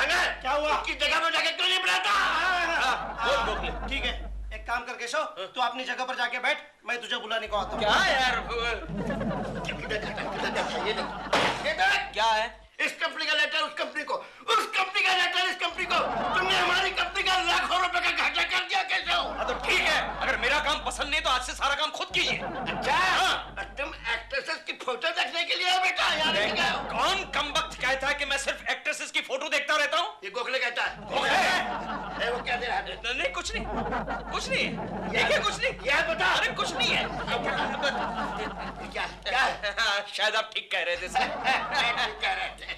ढंग है? क्या हुआ? उसकी जगह पर जाके क्यों नहीं बुलाता? बोल गोखले। ठीक है, एक काम कर केशव, तू अपनी जगह पर जाके बैठ, मैं तुझे बुलाने को आता हूँ। क्या यार? ये देख, क्या है? इस कंपनी का लेटर उस कंपनी को, उस कंपनी का लेटर इस कंपनी को। तुमने हमारी कंपनी का लाखों रुपए का घाटा कर दिया केशव। हाँ तो ठीक है, अगर मेरा काम पसंद नहीं तो आज से सारा काम खुद कीजिए। अच्छा, तुम एक्ट्रेसेस की फोटो देखने के लिए आए बेटा? यहाँ नहीं गए हो? कौन कमबख्त कहता है कि मैं सिर्फ एक्ट्रेसेस की फोटो देखता रहता हूँ? ये गोखले कहता है। गोखले? वो क्या दे रहा है? नहीं कुछ नहीं, कुछ नहीं, देखिए कुछ नहीं। यह बता। अरे कुछ नहीं है। क्या क्या है? शायद आप ठीक कह रहे थे सर। ठीक कह रहे थे।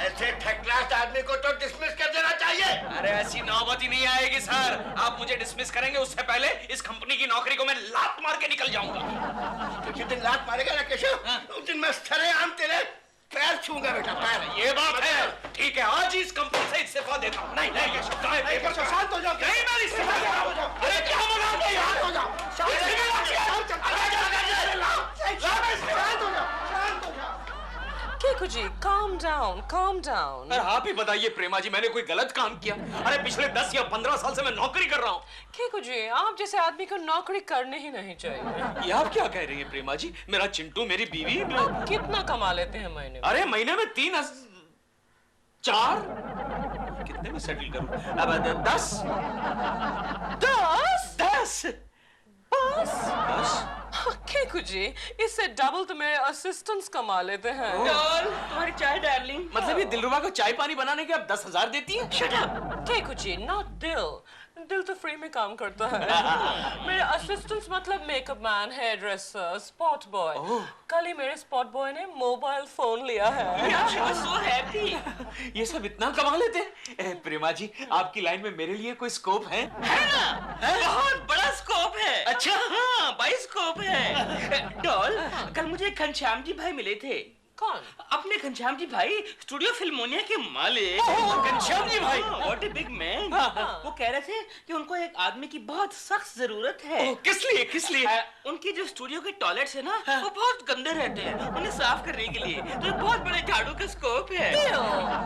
ऐसे ठकलास आदमी को तो डिसमिस कर देना चाहिए। अरे ऐसी नौबत ही नहीं आएगी सर। आप मुझे डिसमिस करेंगे उससे पहले इस कंपनी की नौकरी को मैं लात मार के निकल जाऊंगा। तो जिस दिन लात मारेगा ना केशव, उस दिन मैं सरेआम तेरे पैर छूंगा बेटा, पैर। ये बात है। ठीक है, आज ही इस कंपनी से इस्तीफा देता हूँ। नहीं नहीं केशव, शांत हो जाओ। नहीं मैं इस्तीफा दे रहा हूँ। अरे क्या मजाक है यार? हो जाओ, केकू जी, calm down, calm down. अरे आप ही बताइए प्रेमा जी, मैंने कोई गलत काम किया? अरे पिछले 10 या 15 साल से मैं नौकरी कर रहा हूँ। केकू जी, आप जैसे आदमी को नौकरी करनी ही नहीं चाहिए। ये आप क्या कह रही हैं प्रेमा जी? मेरा चिंटू, मेरी बीवी। आप कितना कमा लेते हैं महीने में? अरे महीने में 4 कितने में सेटल करूं? अब 10 बस। केकू जी, इससे डबल तो मेरे असिस्टेंट्स कमा लेते हैं। तुम्हारी चाय डार्लिंग। मतलब ये दिलरुबा को चाय पानी बनाने के आप 10,000 देती हैं? Shut up. Keku ji, not दिल तो फ्री में काम करता है। मेरे असिस्टेंट्स मतलब makeup man, hair dresser, spot boy. कल ही मेरे स्पॉट बॉय ने मोबाइल फोन लिया है। so happy। ये सब इतना कमा लेते हैं? प्रेमा जी, आपकी लाइन में मेरे लिए कोई स्कोप है? है ना? बहुत बड़ा स्कोप है। अच्छा? हाँ, बड़ा स्कोप है। डॉल, कल मुझे घनश्याम जी भाई मिले थे। कौन? अपने घनश्याम जी भाई, स्टूडियो फिल्मोनिया के मालिक। घनश्याम जी भाई? What a big man. वो कह रहे थे कि उनको एक आदमी की बहुत सख्त जरूरत है। किस लिए? उनकी जो स्टूडियो के टॉयलेट्स है ना, वो बहुत गंदे रहते हैं। उन्हें साफ करने के लिए तो एक बहुत बड़े झाड़ू का स्कोप है।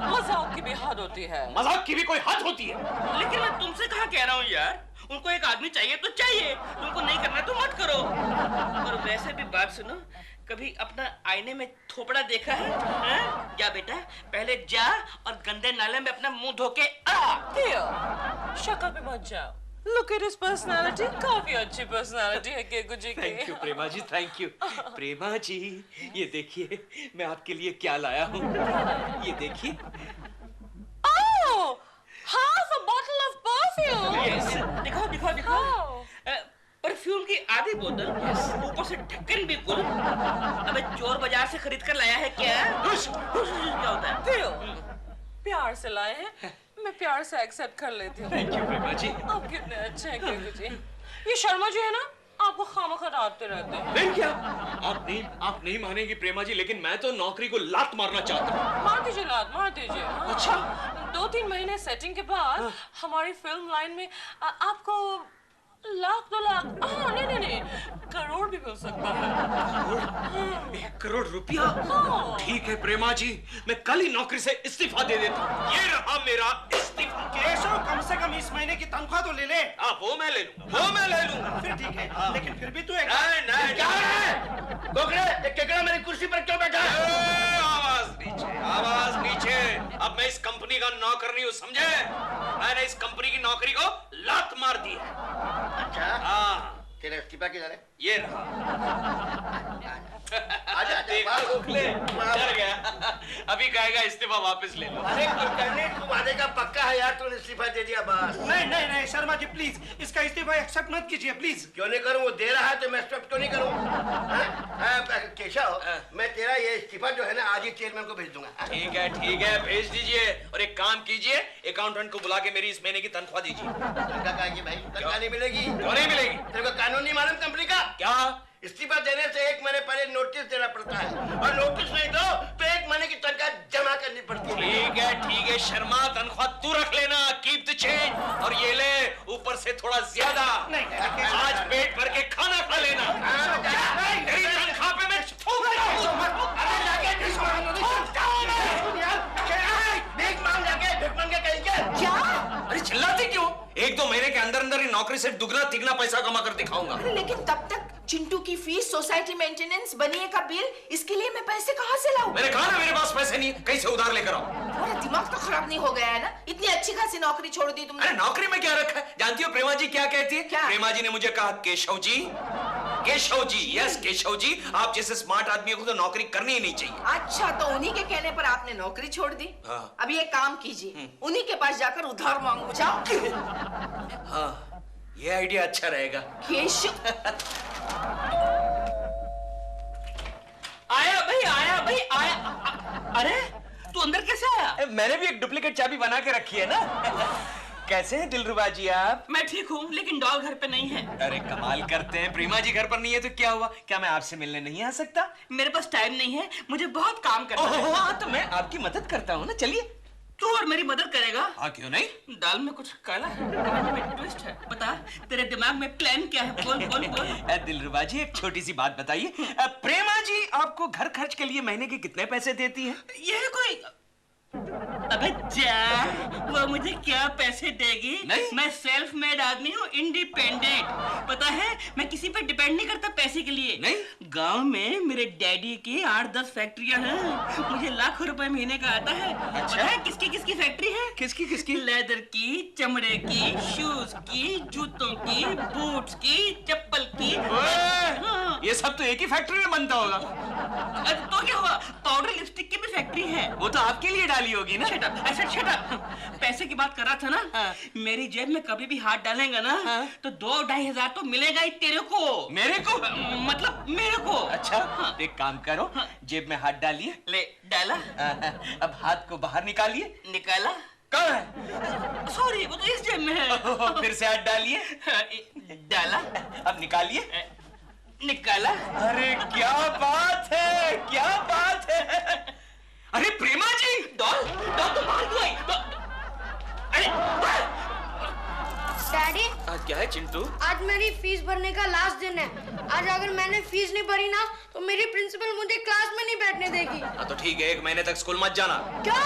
मजाक की भी हद होती है। मजाक की भी कोई हद होती है? लेकिन मैं तुमसे कहाँ कह रहा हूँ यार, उनको एक आदमी चाहिए तो चाहिए, तुमको नहीं करना तो मत करो। और वैसे भी बात सुनो, कभी अपना आईने में थोपड़ा देखा है? जा बेटा, पहले जा और गंदे नाले में अपना मुंह धो के आ। शक्ल पे मत जाओ। Look at his personality, काफी अच्छी पर्सनालिटी है केकू जी की। Thank you Prema ji, thank you. Prema ji, ये देखिए मैं आपके लिए क्या लाया हूँ। ये देखिए। Oh, half a bottle of perfume. Yes. दिखाओ। परफ्यूम की आधी बोतल, ऊपर से ढक्कन भी फुल। अबे चोर बाजार से खरीद कर लाया है क्या? क्या होता है? प्यार से लाए हैं, मैं प्यार से एक्सेप्ट कर लेती हूँ। थैंक यू प्रेमा जी। आप कितने अच्छे हैं केकू जी। ये शर्मा जी है ना, आपको खामखा डांटते रहते हैं। नहीं क्या? आप नहीं मानेंगी प्रेमा जी, लेकिन मैं तो नौकरी को लात मारना चाहता हूँ। मार दीजिए लात, मार दीजिए। अच्छा? 2-3 महीने सेटिंग के बाद हमारी फिल्म लाइन में आपको लाख 2 लाख, नहीं, करोड़ भी मिल सकता है। 1 करोड़ रुपया? ठीक है प्रेमा जी, मैं कल ही नौकरी से इस्तीफा दे देता हूँ। ये रहा मेरा इस्तीफा। केशव, कम से कम इस महीने की तनख्वाह तो ले ले। वो मैं ले लूंगा। फिर ठीक है, लेकिन फिर भी तू एक नहीं। क्या है? गोखले, एक केकड़ा मेरी कुर्सी पर क्यों बैठा है? आवाज नीचे। अब मैं इस कंपनी का नौकर नहीं हूँ, समझे? मैंने इस कंपनी की नौकरी को लात मार दी है। अच्छा, हाँ। तेरा इस्तीफा किधर है? ये रहा। आजा, देखो गोखले, डर गया। अभी कहेगा इस्तीफा वापस ले लो। अरे कुलकर्णी, तू वादे का पक्का है यार, तूने इस्तीफा दे दिया बस। नहीं शर्मा जी, प्लीज इसका इस्तीफा एक्सेप्ट मत कीजिए प्लीज। क्यों नहीं करूं? वो दे रहा है तो मैं एक्सेप्ट क्यों नहीं करूं? केशव, मैं तेरा ये इस्तीफा जो है ना, आज ही चेयरमैन को भेज दूंगा। ठीक है, भेज दीजिए। और एक काम कीजिए, अकाउंटेंट को बुला के मेरी इस महीने की तनख्वाह दीजिए। तनख्वाह कहेगी भाई? तनख्वाह नहीं मिलेगी। क्यों नहीं मिलेगी? तेरे को कानून नहीं मालूम कंपनी का? क्या? इस्तीफा देने से 1 महीने पहले नोटिस देना पड़ता है, और नोटिस नहीं दो तो 1 महीने की तनख्वाह जमा करनी पड़ती है। ठीक है शर्मा, तनख्वाह तू रख लेना, कीप द चेंज। और ये ले, ऊपर से थोड़ा ज्यादा। आज पेट भर के खाना खा लेना। तेरी तनख्वाह पे मैं थूक दूंगा। नौकरी से दुगना तिगना पैसा कमा कर दिखाऊंगा। अरे लेकिन तब तक चिंटू की फीस, सोसाइटी मेंटेनेंस, बनिए का बिल, इसके लिए मैं पैसे कहाँ से लाऊं? मैंने कहा ना मेरे पास पैसे नहीं है, कहीं से उधार लेकर आओ। तुम्हारा दिमाग तो खराब नहीं हो गया है ना? इतनी अच्छी खासी नौकरी छोड़ दी तुमने। अरे नौकरी में क्या रखा है? जानती हो प्रेमा जी क्या कहती है? क्या? प्रेमा जी ने मुझे कहा, केशव जी, यस केशव जी, आप जैसे स्मार्ट आदमी को तो नौकरी करनी ही नहीं चाहिए। अच्छा, तो उन्हीं के कहने पर आपने नौकरी छोड़ दी? हाँ। अब ये काम कीजिए, उन्हीं के पास जाकर उधार मांगो। जाओ। हाँ, ये आइडिया अच्छा रहेगा। केशव। आया भाई आया। अरे तू अंदर कैसे आया? मैंने भी एक डुप्लीकेट चाबी बना के रखी है ना। कैसे हैं दिलरुबा जी आप? मैं ठीक हूँ, लेकिन डॉल घर पे नहीं है। अरे कमाल करते हैं, प्रेमा जी घर पर नहीं है तो क्या हुआ? क्या मैं आपसे मिलने नहीं आ सकता? मेरे पास टाइम नहीं है, मुझे बहुत काम करना है। हाँ, तो मैं आपकी मदद करता हूँ ना, चलिए। तू और मेरी मदद करेगा? हाँ, क्यों नहीं? दाल में कुछ काला है, कहानी में ट्विस्ट है। बता, तेरे दिमाग में प्लान क्या है? बोल बोल बोल। दिलरुबा जी, एक छोटी सी बात बताइए, प्रेमा जी आपको घर खर्च के लिए महीने के कितने पैसे देती हैं? ये कोई, अबे जा, वो मुझे क्या पैसे देगी? नहीं? मैं सेल्फ मेड आदमी हूँ, इंडिपेंडेंट। पता है, मैं किसी पे डिपेंड नहीं करता पैसे के लिए। नहीं? गांव में मेरे डैडी की 8-10 फैक्ट्रियां हैं, मुझे लाखों रुपए महीने का आता है। अच्छा? पता है किसकी किसकी फैक्ट्री है? किसकी किसकी? लेदर की, चमड़े की, शूज की, जूतों की, बूट्स की, चप्पल की। हाँ। ये सब तो एक ही फैक्ट्री में बनता होगा। अरे तो क्या हुआ, पाउडर लिपस्टिक की भी फैक्ट्री है। वो तो आपके लिए डाली होगी ना। Shut up, I said shut up. पैसे की बात कर रहा था ना। हाँ। मेरी जेब में कभी भी हाथ डालेगा ना, हाँ। तो 2-2.5 हजार तो मिलेगा ही तेरे को। मेरे को? मतलब मेरे को। अच्छा, हाँ। एक काम करो, हाँ। जेब में हाथ डालिए। ले डाला। अब हाथ को बाहर निकालिए। निकाला। कहाँ है? सॉरी, वो तो इस जेब में है। फिर से हाथ डालिए। डाला। अब निकालिए। निकाला। अरे क्या बात है, क्या बात है। अरे प्रेमा जी, डॉल तो मार दो। अरे डैडी, आज क्या है चिंटू? आज मेरी फीस भरने का लास्ट दिन है। आज अगर मैंने फीस नहीं भरी ना, तो मेरी प्रिंसिपल मुझे क्लास में नहीं बैठने देगी। हाँ तो ठीक है, 1 महीने तक स्कूल मत जाना। क्या?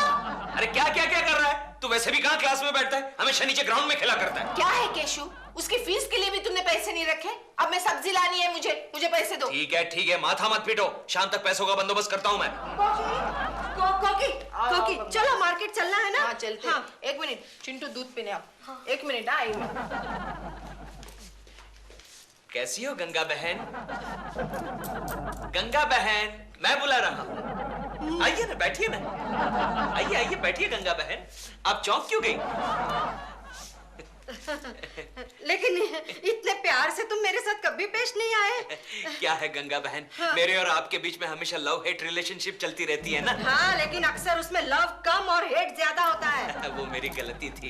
अरे क्या क्या क्या कर रहा है तू? वैसे भी कहाँ क्लास में बैठता है, हमेशा नीचे ग्राउंड में खेला करता है। क्या है केशु? उसकी फीस के लिए भी तुमने पैसे नहीं रखे? अब मैं सब्जी लानी है, मुझे पैसे दो। ठीक है, माथा मत पीटो, शाम तक पैसों का बंदोबस्त करता हूँ मैं। कोकी, चलो मार्केट चलना है ना? हाँ चलते। हाँ। 1 मिनट, चिंटू दूध पीने आओ। 1 मिनट, आई मैं। कैसी हो गंगा बहन? गंगा बहन, मैं बुला रहा हूँ। आइए ना, बैठिए ना। आइए बैठिए गंगा बहन। आप चौंक क्यों गई? लेकिन इतने प्यार से तुम मेरे साथ कभी पेश नहीं आए। क्या है गंगा बहन, मेरे और आपके बीच में हमेशा लव हेट रिलेशनशिप चलती रहती है ना। हाँ, लेकिन अक्सर उसमें लव कम और हेट ज्यादा होता है। वो मेरी गलती थी।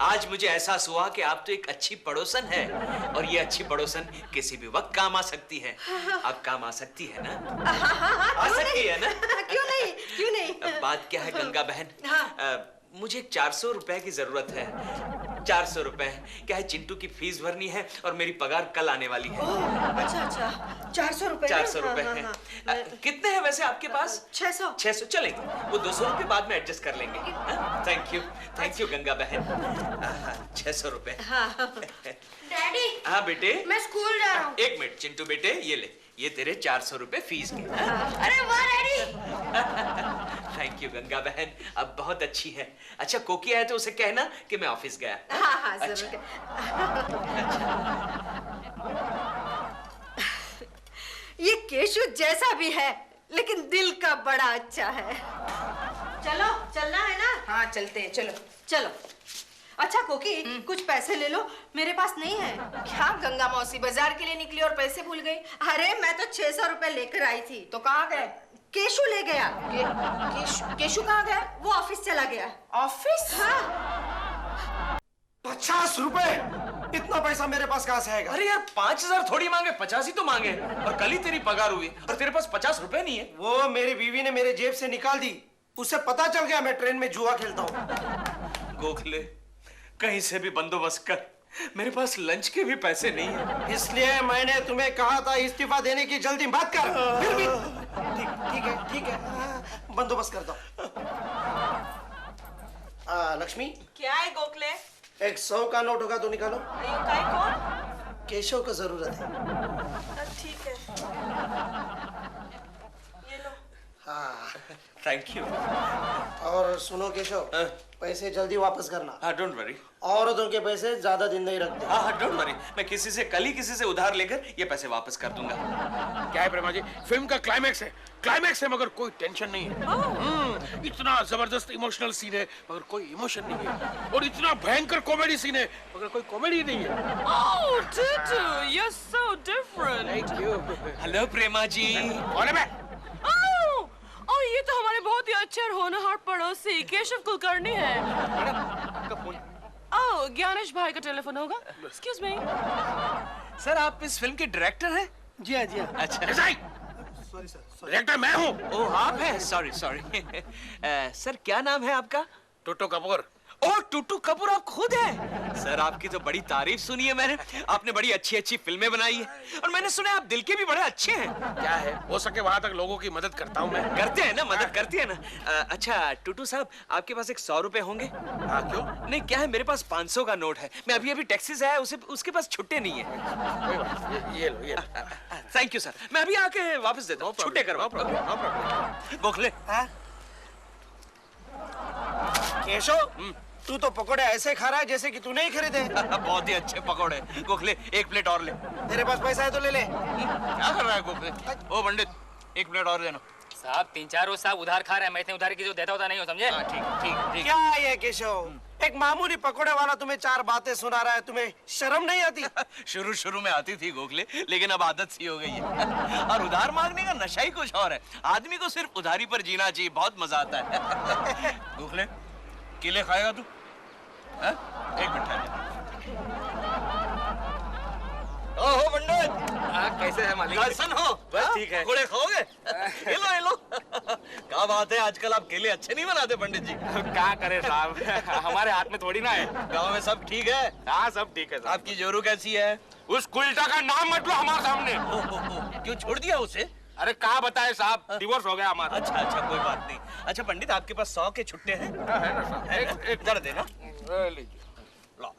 आज मुझे एहसास हुआ कि आप तो एक अच्छी पड़ोसन है, और ये अच्छी पड़ोसन किसी भी वक्त काम आ सकती है। आप काम आ सकती है ना? आ सकती है ना? क्यों नहीं? अब बात क्या है गंगा बहन? हाँ। मुझे 400 रुपए की जरूरत है। 400 रुपए। क्या है, चिंटू की फीस भरनी है और मेरी पगार कल आने वाली है। अच्छा, 400 रुपए। 400 रुपए हैं। कितने हैं वैसे आपके पास? 600। 600 चलेंगे, वो 200 रुपए बाद में एडजस्ट कर लेंगे। थैंक यू गंगा बहन। 600 रुपए। डैडी, हाँ बेटे, मैं स्कूल जा रहा हूँ। 1 मिनट चिंटू बेटे, ये ले, ये तेरे 400 रुपए फीस के। अरे वाह डैडी। थैंक यू गंगा बहन, अब बहुत अच्छी है। अच्छा, कोकी आया तो उसे कहना कि मैं ऑफिस गया। हाँ, जरूर। अच्छा। ये केशु जैसा भी है, लेकिन दिल का बड़ा अच्छा है। चलो, चलना है ना? हाँ चलते हैं, चलो। अच्छा कोकी, कुछ पैसे ले लो, मेरे पास नहीं है। क्या गंगा मौसी, बाजार के लिए निकली और पैसे भूल गई? अरे मैं तो 600 रुपए लेकर आई थी। तो कहाँ गए? केशु ले गया। केशु कहाँ गया? वो ऑफिस चला गया। ऑफिस? हाँ। 50 रुपए? इतना पैसा मेरे पास कहाँ से आएगा? अरे यार, 5000 थोड़ी मांगे, 50 ही तो मांगे। और कल ही तेरी पगार हुई और तेरे पास 50 रुपए नहीं है। वो मेरी बीवी ने मेरे जेब से निकाल दी। उसे पता चल गया मैं ट्रेन में जुआ खेलता हूँ। गोखले, कहीं से भी बंदोबस्त कर, मेरे पास लंच के भी पैसे नहीं है। इसलिए मैंने तुम्हें कहा था इस्तीफा देने की जल्दी मत कर। फिर भी ठीक है, बंदोबस्त करता हूँ। लक्ष्मी, क्या है गोखले? एक 100 का नोट होगा तो निकालो। ये काय कौन? केशव को जरूरत है। ठीक है, ये लो। हाँ। Thank you. और सुनो केशव, पैसे जल्दी वापस करना। हाँ, डोंट वरी। औरतों के पैसे ज्यादा दिन नहीं रखते। हाँ, डोंट वरी, मैं किसी से कल ही किसी से उधार लेकर ये पैसे वापस कर दूंगा। क्या है प्रेमा जी, फिल्म का क्लाइमैक्स है मगर कोई टेंशन नहीं है। इतना जबरदस्त इमोशनल सीन है मगर कोई इमोशन नहीं है, और इतना भयंकर कॉमेडी सीन है मगर कोई कॉमेडी नहीं है। Oh, Tutu, you're so different. Thank you. Hello Prema ji. कौन है मैं? Oh, ये तो हमारे बहुत ही अच्छे और होनहार पड़ोसी केशव कुलकर्णी है। ओह, ज्ञानेश भाई का टेलीफोन होगा। Excuse me. सर, आप इस फिल्म के डायरेक्टर हैं? जी हाँ, जी हाँ। अच्छा। Sorry sir. डायरेक्टर मैं हूँ। ओह, आप हैं? सॉरी। सर, क्या नाम है आपका? टोटो कपूर। ओह, टूटू कपूर आप खुद हैं? सर, आपकी तो बड़ी तारीफ सुनी है मैंने। आपने बड़ी अच्छी फिल्में बनाई है और मैंने सुना है आप दिल के भी बड़े अच्छे हैं। क्या है, हो सके वहां तक लोगों की मदद करता हूँ मैं। करते हैं ना, मदद करते हैं ना। अच्छा टूटू साहब, आपके पास एक 100 रुपए होंगे? हाँ, क्यों? नहीं, क्या है, मेरे पास 500 का नोट है। मैं अभी टैक्सी से आया, उसके पास छुट्टे नहीं है। कोई बात नहीं, ये लो। थैंक यू सर, मैं अभी आके वापस देता हूँ। छुट्टे करवा। गोखले। केशव, तू तो पकोड़े ऐसे खा रहा है जैसे कि तूने ही खरीदे। बहुत ही अच्छे पकौड़े। गोखले, एक प्लेट और ले। तेरे पास पैसा है तो ले ले। क्या कर रहा है गोखले? ओ पंडित, एक प्लेट और देना। साहब 3-4 रोज साहब उधार खा रहे हैं, मैं इतने उधार की जो देता होता नहीं हो, समझे? ठीक। क्या ये केशव, एक मामूली पकोड़े वाला तुम्हें 4 बातें सुना रहा है, तुम्हें शर्म नहीं आती? शुरू में आती थी गोखले, लेकिन अब आदत सी हो गई है। और उधार मांगने का नशा ही कुछ और है। आदमी को सिर्फ उधारी पर जीना चाहिए, बहुत मजा आता है। गोखले, केले खाएगा तू? हाँ? एक मिनट ठहर। ओहो पंडित, कैसे है मालिक? कैसन हो? बस ठीक है। पकोड़े खाओगे? ये लो। क्या बात है, आजकल आप केले अच्छे नहीं बनाते पंडित जी। क्या करे साहब, हमारे हाथ में थोड़ी ना है। गांव में सब ठीक है? हाँ सब ठीक है साहब। आपकी जोरू कैसी है? उस कुल्टा का नाम मत लो हमारे सामने। क्यों छोड़ दिया उसे? अरे कहाँ बताए साहब, डिवोर्स हो गया हमारा। अच्छा, कोई बात नहीं। अच्छा पंडित, आपके पास 100 के छुट्टे हैं? है ना साहब? एक दर देना। लीजिए, लो,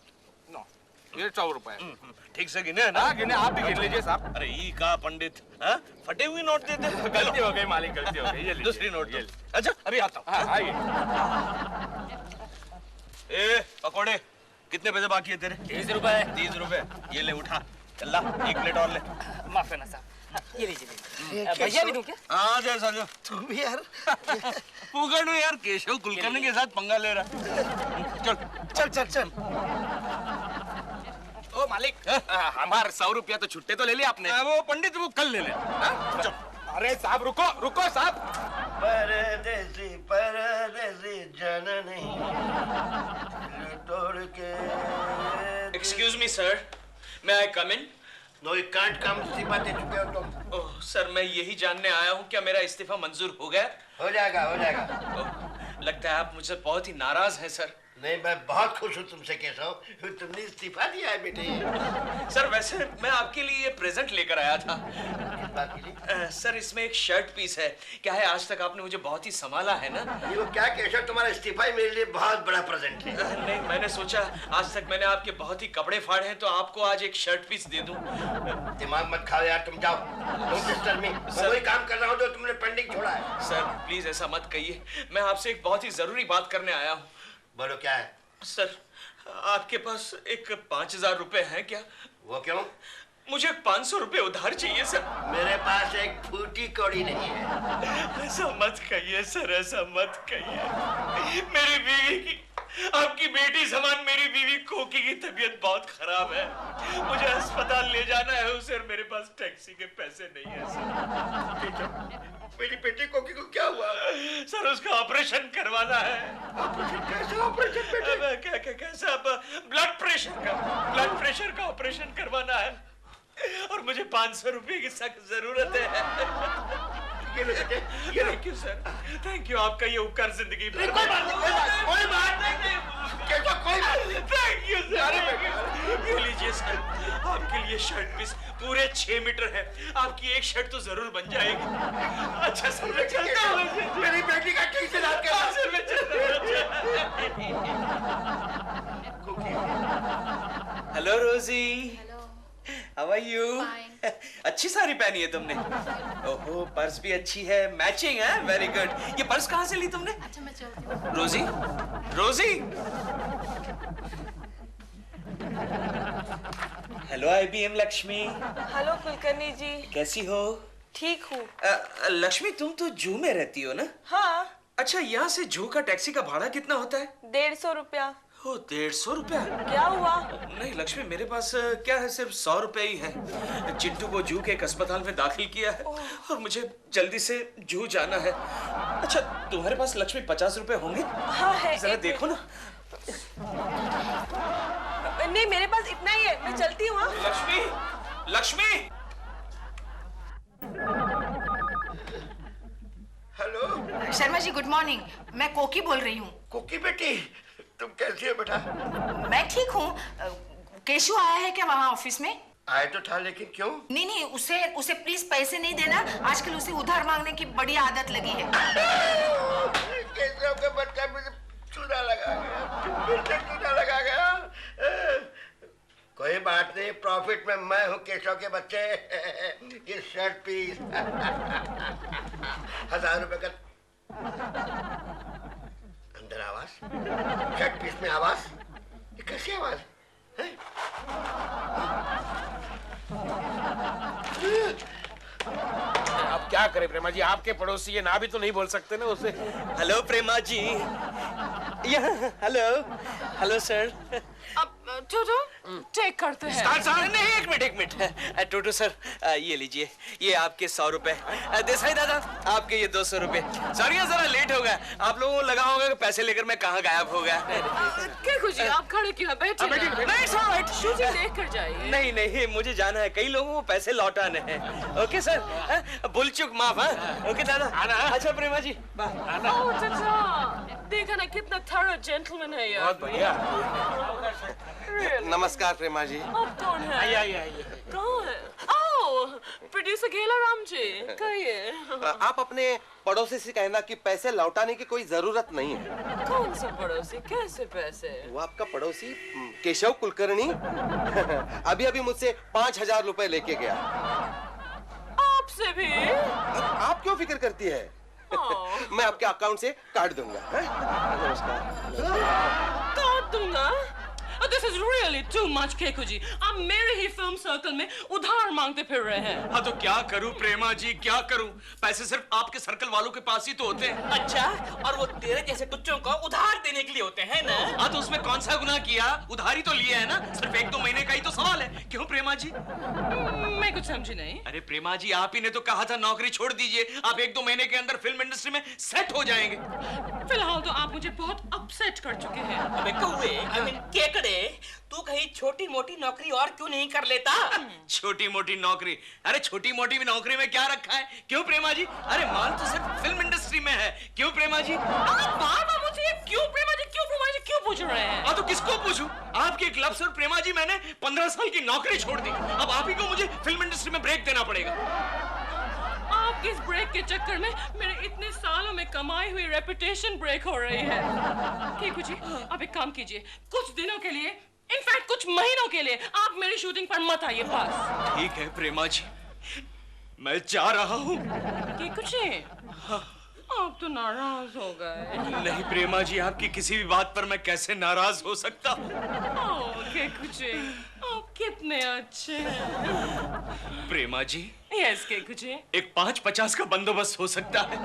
ये 100 रुपए। ठीक से गिने है ना? हाँ गिने, आप भी गिन लीजिए साहब। अरे ई का पंडित, हाँ? फटे हुए नोट देते। गलती हो गई मालिक, गलती हो गई। ये लीजिए। दूसरी नोट दो। अच्छा, अभी आता हूँ। हाँ, आइए। ए पकोड़े, कितने पैसे बाकी है तेरे? 30 रुपए। 30 रुपए। ये ले, उठा। चल, एक प्लेट और ले। माफ करना साहब, ये लीजिए। भैया भी दूं क्या? हाँ, जैसा जो। तुम भी यार। पुगड़ में यार, केशव कुलकर्णी के साथ पंगा ले रहा। चल। ओ मालिक, हमारे 100 रुपया तो छुट्टे तो ले लिया आपने। वो पंडित वो कल ले ले। अरे साहब रुको साहब। परदेसी जाना नहीं तोड़ के। Excuse me sir, may I come in? No you can't come, इस्तीफा दे चुके हो तुम। ओह सर, मैं यही जानने आया हूँ, क्या मेरा इस्तीफा मंजूर हो गया? हो जाएगा। ओह, लगता है आप मुझसे बहुत ही नाराज हैं सर। नहीं, मैं बहुत खुश हूँ तुमसे केशव, तुमने इस्तीफा दिया है बेटे। सर वैसे मैं आपके लिए ये प्रेजेंट लेकर आया था। किस बात के लिए? सर इसमें एक शर्ट पीस है। क्या है, आज तक आपने मुझे बहुत ही संभाला है ना। ये क्या केशव, तुम्हारा इस्तीफा ही मेरे लिए बहुत बड़ा प्रेजेंट है। नहीं, मैंने सोचा आज तक मैंने आपके बहुत ही कपड़े फाड़े हैं, तो आपको आज एक शर्ट पीस दे दूं। दिमाग मत खाओ यार, तुम जाओ। मैं वही काम कर रहा हूँ जो तुमने पेंडिंग छोड़ा है। सर प्लीज ऐसा मत कहिए, मैं आपसे एक बहुत ही जरूरी बात करने आया हूँ। बोलो क्या है? सर आपके पास एक 5000 रुपए हैं क्या? वो क्यों? मुझे 500 रुपए उधार चाहिए सर। मेरे पास एक फूटी कौड़ी नहीं है। ऐसा मत कहिए सर, ऐसा मत कहिए। मेरी बीवी की, आपकी बेटी समान मेरी बीवी कोकी की तबीयत बहुत खराब है, मुझे अस्पताल ले जाना है उसे, मेरे पास टैक्सी के पैसे नहीं है सर। मेरी बेटी कोकी को क्या हुआ? सर उसका ऑपरेशन करवाना है। ऑपरेशन? कैसा ऑपरेशन बेटे? कैसा? ब्लड प्रेशर का ऑपरेशन करवाना है और मुझे 500 रुपए की सख्त जरूरत है। ये लो बेटे, ये लो। Thank you sir, thank you, आपका ये उपकार जिंदगी भर। कोई बात नहीं, कोई बात नहीं, केशव कोई बात नहीं। Thank you sir. ये लीजिए सर, आपके लिए शर्ट पीस पूरे 6 मीटर है, आपकी एक शर्ट तो जरूर बन जाएगी। अच्छा सर, मैं चलता हूँ। मेरी बेटी का ठीक से याद हाँ, सर, मैं चलता हूँ। हेलो रोजी, हाउ आर यू? अच्छी साड़ी पहनी है तुमने। ओहो, पर्स भी अच्छी है, मैचिंग है, वेरी गुड। ये पर्स कहाँ से ली तुमने? अच्छा मैं चलती हूँ। Rosie, Rosie. Hello IBM Lakshmi, hello Kulkarni ji, कैसी हो? ठीक हूँ। लक्ष्मी, तुम तो जू में रहती हो ना? हाँ, अच्छा, यहाँ से जू का टैक्सी का भाड़ा कितना होता है? 150 रुपया। ओ, 150 रुपया? क्या हुआ? नहीं लक्ष्मी, मेरे पास क्या है, सिर्फ 100 रुपए ही है। चिंटू को जू के एक अस्पताल में दाखिल किया है और मुझे जल्दी से जू जाना है। अच्छा, तुम्हारे पास लक्ष्मी 50 रुपए होंगे? हाँ है। जरा देखो ना। नहीं, मेरे पास इतना ही है, मैं चलती हूँ। Lakshmi, Lakshmi. Hello Sharma ji good morning, मैं कोकी बोल रही हूँ। कुकी बेटी, तुम कैसी हो बेटा? मैं ठीक हूँ। केशु आया है क्या वहाँ ऑफिस में? आए तो था, लेकिन क्यों? नहीं, उसे प्लीज पैसे नहीं देना, आजकल उसे उधार मांगने की बड़ी आदत लगी है। केशव का बच्चा मुझे चूना लगा गया, फिर से चूना लगा गया। कोई बात नहीं, प्रॉफिट में मैं हूँ केशव के बच्चे। ये शर्ट पीस 1000 रुपए का। अंदर आवाज, शर्ट पीस में आवाज, ये कैसी आवाज है? अब क्या करें प्रेमा जी, आपके पड़ोसी ये ना भी तो नहीं बोल सकते ना उसे। Hello Prema ji. Hello, hello sir. अब टोटो टेक करते हैं। नहीं, एक मिनट। टोटो सर, ये लीजिए, ये आपके 100 रुपए। देसाई दादा, आपके ये 200 रुपए। सर, ये जरा लेट हो गया, आप लोगों को लगा होगा कि पैसे लेकर मैं कहाँ गायब हो गया। क्या कुछ आप खड़े क्यों हैं? बैठिए ना। नहीं सर, शूटिंग देख कर जाइए। नहीं, मुझे जाना है, कई लोगों को पैसे लौटाने हैं। ओके सर, भूल चूक माफ। ओके दादा। अच्छा प्रेमा जी, ओह चाचा, देखा ना कितना थर्ड जेंटलमैन है यार। बहुत बढ़िया। नमस्कार प्रेमा जी। अब कौन है? आइए। कौन है? ओह, प्रोड्यूसर गेला राम जी, कहिए। आप अपने पड़ोसी से कहना कि पैसे लौटाने की कोई जरूरत नहीं है। कौन सा पड़ोसी? कैसे पैसे? वो आपका पड़ोसी केशव कुलकर्णी अभी मुझसे 5000 रुपए लेके गया। आपसे भी? आप क्यों फिक्र करती है? मैं आपके अकाउंट से काट दूंगा। नमस्कार। काट दूंगा? This is really too much, Keku जी। आप मेरे ही फिल्म सर्कल में उधार मांगते फिर रहे हैं। हाँ तो क्या करूं प्रेमा जी, क्या करूं? पैसे सिर्फ आपके सर्कल वालों के पास ही तो होते हैं। अच्छा, और वो तेरे जैसे टुच्चों को उधार देने के लिए होते हैं ना? हाँ तो उसमें कौन सा गुनाह किया? उधारी तो लिया है ना, सिर्फ 1-2 महीने का ही तो सवाल है। क्यों प्रेमा जी? मैं कुछ समझी नहीं। अरे प्रेमा जी, आप ही ने तो कहा था नौकरी छोड़ दीजिए, आप 1-2 महीने के अंदर फिल्म इंडस्ट्री में सेट हो जाएंगे। फिलहाल तो आप मुझे बहुत अपसेट कर चुके हैं। अबे कौवे, I mean केकड़े, तू कहीं छोटी मोटी नौकरी और क्यों नहीं कर लेता? छोटी मोटी नौकरी? अरे छोटी मोटी नौकरी में क्या रखा है? क्यों प्रेमा जी? अरे माल तो सिर्फ फिल्म इंडस्ट्री में है। क्यों प्रेमा जी? आप बार-बार मुझे क्यों प्रेमा जी क्यों पूछ रहे हैं? हाँ तो किसको पूछूं? आपके एक लफ्ज़ और प्रेमा जी मैंने 15 साल की नौकरी छोड़ दी। अब आप ही को मुझे फिल्म इंडस्ट्री में ब्रेक देना पड़ेगा। आपके इस ब्रेक के चक्कर में मेरे इतने सालों में कमाई हुई रेपुटेशन ब्रेक हो रही है। केकू जी, आप एक काम कीजिए, कुछ दिनों के लिए, इनफैक्ट कुछ महीनों के लिए आप मेरी शूटिंग पर मत आइए बस। ठीक है प्रेमा जी, मैं जा रहा हूँ। केकू जी, आप तो नाराज हो गए। नहीं प्रेमा जी, आपकी किसी भी बात पर मैं कैसे नाराज हो सकता हूँ? केकू जी, आप कितने अच्छे हैं। प्रेमा जी, यस केकू जी। एक 5-50 का बंदोबस्त हो सकता है?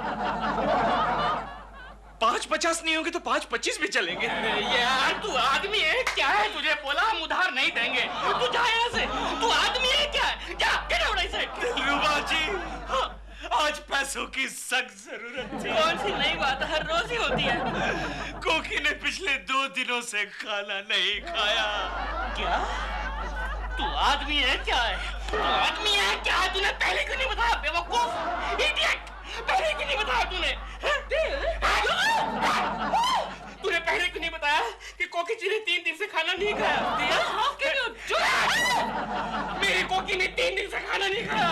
5-50 नहीं होंगे तो 5-25 भी चलेंगे। यार तू आदमी है क्या है? तुझे बोला हम उधार नहीं देंगे। तू जा यहाँ से। तू आदमी है क्या? जा, get out of sight। दिलरुबा जी, हाँ, आज पैसों की सख्त जरूरत थी। कौन सी नई बात हर रोज ही होती है? कोकी ने पिछले 2 दिनों से खाना नहीं खाया। क्या? तू आदमी है क्या है? तू आदमी है क्या? तूने पहले क्यों नहीं बताया बेवकूफ? इडियट! कहा तूने? तूने पहले क्यों नहीं बताया कि कोकी जी ने 3 दिन से खाना नहीं खाया? मेरी कोकी ने 3 दिन से खाना नहीं खाया।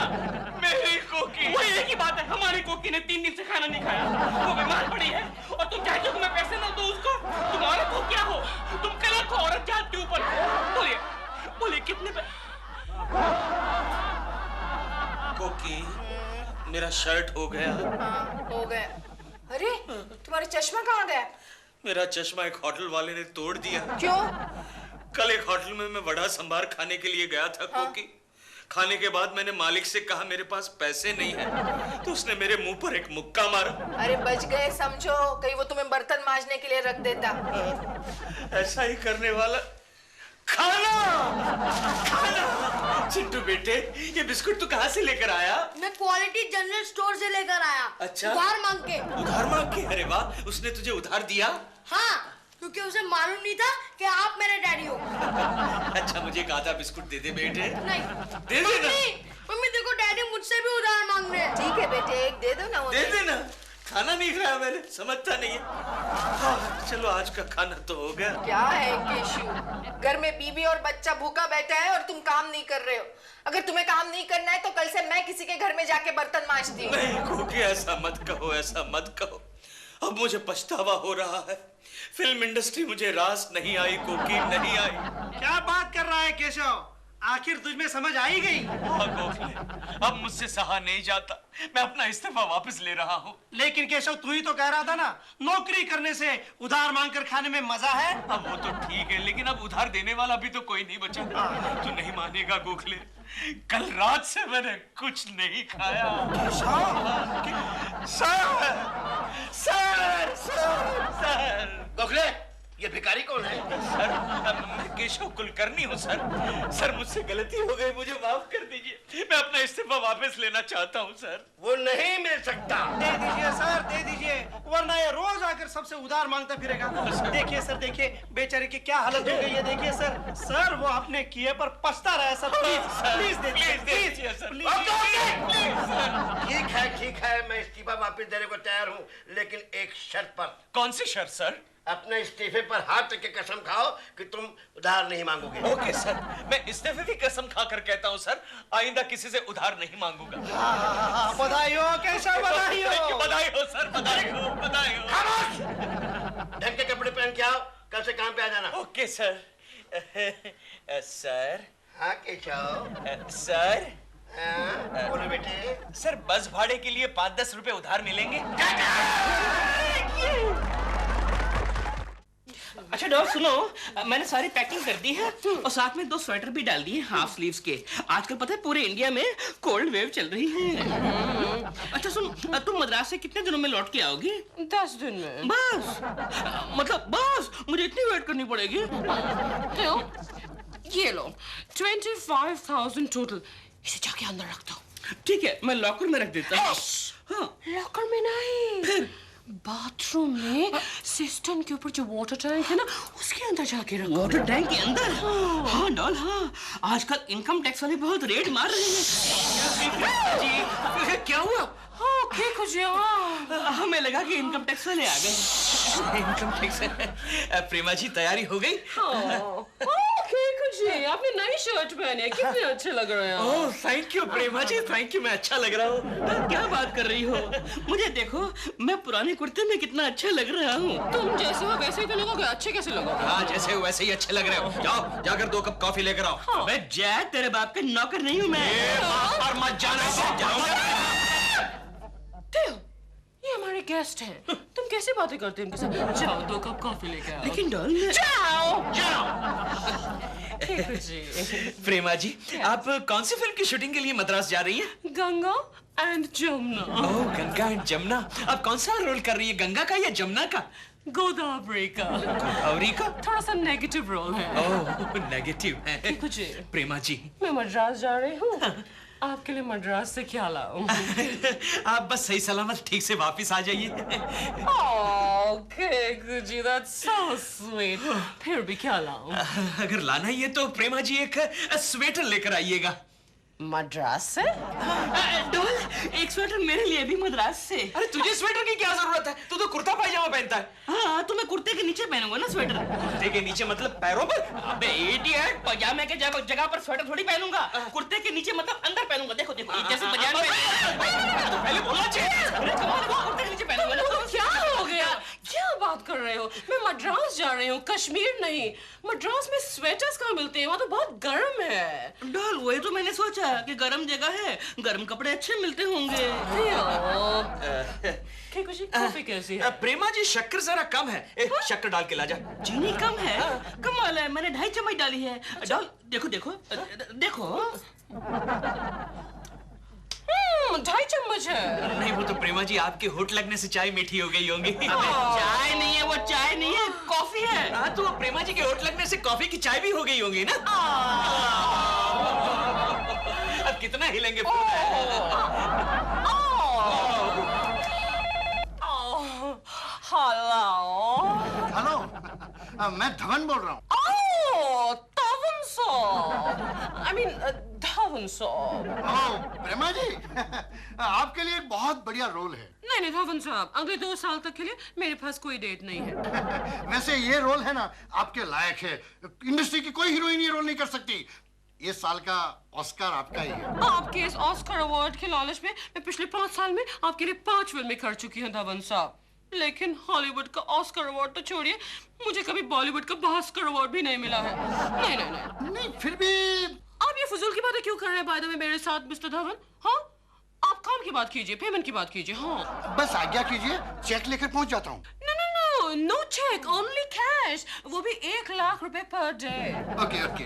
मेरी कोकी, वो एक ही बात है, हमारी कोकी ने 3 दिन से खाना नहीं खाया। वो बीमार पड़ी है और तुम चाहते हो कि मैं पैसे ना दूं उसको? तुम औरत हो क्या हो? तुम कलंक हो औरत जात के ऊपर। बोलिए बोलिए कितने कोकी, मेरा शर्ट हो गया। हाँ, हो गया। अरे तुम्हारा चश्मा कहाँ गया? मेरा चश्मा एक होटल वाले ने तोड़ दिया। क्यों? कल एक होटल में मैं वड़ा संभार खाने के लिए गया था कोकी। खाने के बाद मैंने मालिक से कहा मेरे पास पैसे नहीं है, तो उसने मेरे मुंह पर एक मुक्का मारा। अरे बच गए समझो, कहीं वो तुम्हें बर्तन मांजने के लिए रख देता। ऐसा ही करने वाला। खाना खाना। चिंटू बेटे, ये बिस्कुट तू कहाँ से लेकर आया? मैं क्वालिटी जनरल स्टोर से लेकर आया। अच्छा? उधार मांग के। उधार मांग के? अरे वाह, उसने तुझे उधार दिया? हाँ, क्योंकि उसे मालूम नहीं था कि आप मेरे डैडी हो। अच्छा, मुझे एक आधा बिस्कुट दे दे बेटे। नहीं दे दे ना। मम्मी देखो, डैडी मुझसे भी उधार मांग रहे हैं। ठीक है बेटे, एक दे दो ना। दे देना। खाना नहीं खाया मैंने, समझता नहीं है। हाँ, चलो आज का खाना तो हो गया। क्या है केशु, घर में बीबी और बच्चा भूखा बैठा है और तुम काम नहीं कर रहे हो। अगर तुम्हें काम नहीं करना है तो कल से मैं किसी के घर में जाके बर्तन मांजती हूँ। नहीं कोकी, ऐसा मत कहो, ऐसा मत कहो। अब मुझे पछतावा हो रहा है। फिल्म इंडस्ट्री मुझे रास नहीं आई कोकी, नहीं आई। क्या बात कर रहा है केशव? आखिर तुझमें समझ आ ही गई? हाँ गोखले, अब मुझसे सहा नहीं जाता। मैं अपना इस्तीफा वापस ले रहा हूँ। लेकिन केशव, तू ही तो कह रहा था ना, नौकरी करने से उधार मांग कर खाने में मजा है। अब वो तो ठीक है, लेकिन अब उधार देने वाला भी तो कोई नहीं बचा। तू नहीं मानेगा गोखले, कल रात से मैंने कुछ नहीं खाया। सर गोखले, ये भिखारी कौन है? सर, मैं केशव कुलकर्णी हूँ सर। सर, मुझसे गलती हो गई, मुझे माफ कर दीजिए। मैं अपना इस्तीफा वापस लेना चाहता हूँ सर। वो नहीं मिल सकता। दे दीजिए सर, दे दीजिए, वरना ये रोज आकर सबसे उधार मांगता फिरेगा। देखिए सर, देखिए बेचारे की क्या हालत हो गई है। देखिए सर, सर वो अपने किए पर पछता रहा है सर। प्लीज दे दीजिए सर, ठीक है, मैं इस्तीफा वापस देने को तैयार हूँ, लेकिन एक शर्त पर। कौन सी शर्त सर? अपने इस्तीफे पर हाथ रख के कसम खाओ कि तुम उधार नहीं मांगोगे। ओके सर, मैं इस्तीफे की कसम खाकर कहता हूँ सर, आइंदा किसी से उधार नहीं मांगूंगा। बधाई हो केशव, बधाई हो। बधाई हो सर, बधाई हो, बधाई हो। खामोश! ढंग के कपड़े पहन के आओ, कल से काम पे आ जाना। Okay sir. सर। हाँ केशव। सर। बोलो बेटे। सर, बस भाड़े के लिए 5-10 रुपए उधार मिलेंगे? अच्छा डॉग सुनो, मैंने सारी पैकिंग कर दी है और साथ में 2 स्वेटर भी डाल दिए हाफ स्लीव्स के। आजकल पता है पूरे इंडिया में कोल्ड वेव चल रही है। अच्छा सुन, तुम मद्रास से कितने दिनों में लौट के आओगी? 10 दिन में। बस? मतलब बस मुझे इतनी वेट करनी पड़ेगी? क्यों? ये लो 25,000 टोटल। इसे जाके अंदर रख दो। ठीक है, मैं लॉकर में रख देता हूँ। हाँ। लॉकर में नहीं, फिर बाथरूम में सिस्टम के ऊपर जो वाटर टैंक है ना, उसके अंदर जाके रखो। वाटर टैंक के अंदर? हाँ डॉल, हाँ। आजकल इनकम टैक्स वाले बहुत रेड मार रहे हैं। जी, क्या हुआ? हमें लगा कि इनकम टैक्स वाले आ गए। Income tax. प्रेमा जी, तैयारी हो गई? जी, आपने नई शर्ट पहनी है, कितने अच्छे लग रहे हैं। Oh thank you Prema ji, thank you. मैं अच्छा लग रहा हूँ। क्या बात कर रही हो? मुझे देखो, मैं पुराने कुर्ते में कितना अच्छा लग रहा हूँ। तुम जैसे हो वैसे ही तो लगोगे, अच्छे कैसे लगोगे? हाँ, जैसे हो वैसे ही अच्छे लग रहे हो। जाओ, जाकर 2 कप कॉफी लेकर आओ। हाँ। मैं जय तेरे बाप का नौकर नहीं हूँ मैं। और मत जाना। ये हमारे गेस्ट हैं, तुम कैसे बातें करते हो इनके साथ? जाओ 2 कप कॉफी लेकर आओ। लेकिन डॉल, जाओ। प्रेमा जी, आप कौन सी फिल्म की शूटिंग के लिए मद्रास जा रही हैं? Ganga and Jamuna. Oh, Ganga and Jamuna. आप कौन सा रोल कर रही है, गंगा का या जमुना का? गोदावरी का। गोदावरी का? थोड़ा सा नेगेटिव रोल है। ओह, नेगेटिव है। कुछ प्रेमा जी, मैं मद्रास जा रही हूँ, आपके लिए मद्रास से क्या लाऊं? आप बस सही सलामत ठीक से वापस आ जाइए। Okay, Gucci, that's so sweet. फिर भी क्या लाऊं? अगर लाना ही है तो प्रेमा जी एक स्वेटर लेकर आइएगा। मद्रास से? डॉल, एक स्वेटर मेरे लिए भी मद्रास से। अरे तुझे स्वेटर की क्या जरूरत है? तू तो कुर्ता पायजामा पहनता है। हाँ, तो मैं कुर्ते के नीचे पहनूंगा ना स्वेटर। कुर्ते के नीचे मतलब पैरों पर? अबे इडियट, पजामे के जगह पर स्वेटर थोड़ी पहनूंगा। कुर्ते के नीचे मतलब अंदर पहनूंगा। देखो देखो, जैसे पजामे पहले बोलना चाहिए। कुर्ते के नीचे पहनूंगा ना। क्या हो गया? क्या बात कर रहे हो? मैं मद्रास जा रही हूँ, कश्मीर नहीं। मद्रास में स्वेटर्स कहाँ मिलते हैं? वहाँ तो बहुत गर्म है। डॉल, वही तो मैंने सोचा कि गर्म जगह है, गर्म कपड़े अच्छे मिलते होंगे। कॉफी कैसी है? प्रेमा जी, शक्कर जरा कम है। शक्कर डाल के ला जा। चीनी कम है? कमाल है, मैंने 2.5 चम्मच डाली है। डॉल, देखो देखो देखो। 2.5 चम्मच है। नहीं, वो तो प्रेमा जी आपके होठ लगने से चाय मीठी हो गई होंगी। चाय नहीं है, वो चाय नहीं है, कॉफी है। हाँ, तो प्रेमा जी के होठ लगने से कॉफी की चाय भी हो गई होंगी ना। अब कितना हिलेंगे? हेलो, मैं धवन बोल रहा हूँ। धवन साहब। I mean, धवन साहब। प्रेमा जी, आपके लिए एक बहुत बढ़िया रोल है। नहीं धवन साहब, अगले 2 साल तक के लिए मेरे पास कोई डेट नहीं है। वैसे ये रोल है ना, आपके लायक है। इंडस्ट्री की कोई हीरोइन ये रोल नहीं कर सकती। ये साल का ऑस्कर आपका ही है। आपके इस ऑस्कर अवार्ड के लालच में मैं पिछले 5 साल में आपके लिए 5 फिल्में कर चुकी हूँ धवन साहब। लेकिन हॉलीवुड का ऑस्कर अवार्ड तो छोड़िए, मुझे कभी बॉलीवुड का भास्कर अवार्ड भी नहीं मिला है। नहीं, फिर भी आप ये फजूल की बातें क्यों कर रहे हैं बाय द वे मेरे साथ मिस्टर धवन? हाँ, आप काम की बात कीजिए, पेमेंट की बात कीजिए। हाँ, बस आज्ञा कीजिए, चेक लेकर पहुंच जाता हूँ। नो चेक, ओनली कैश, वो भी 1 लाख रुपए पर डे। Okay okay.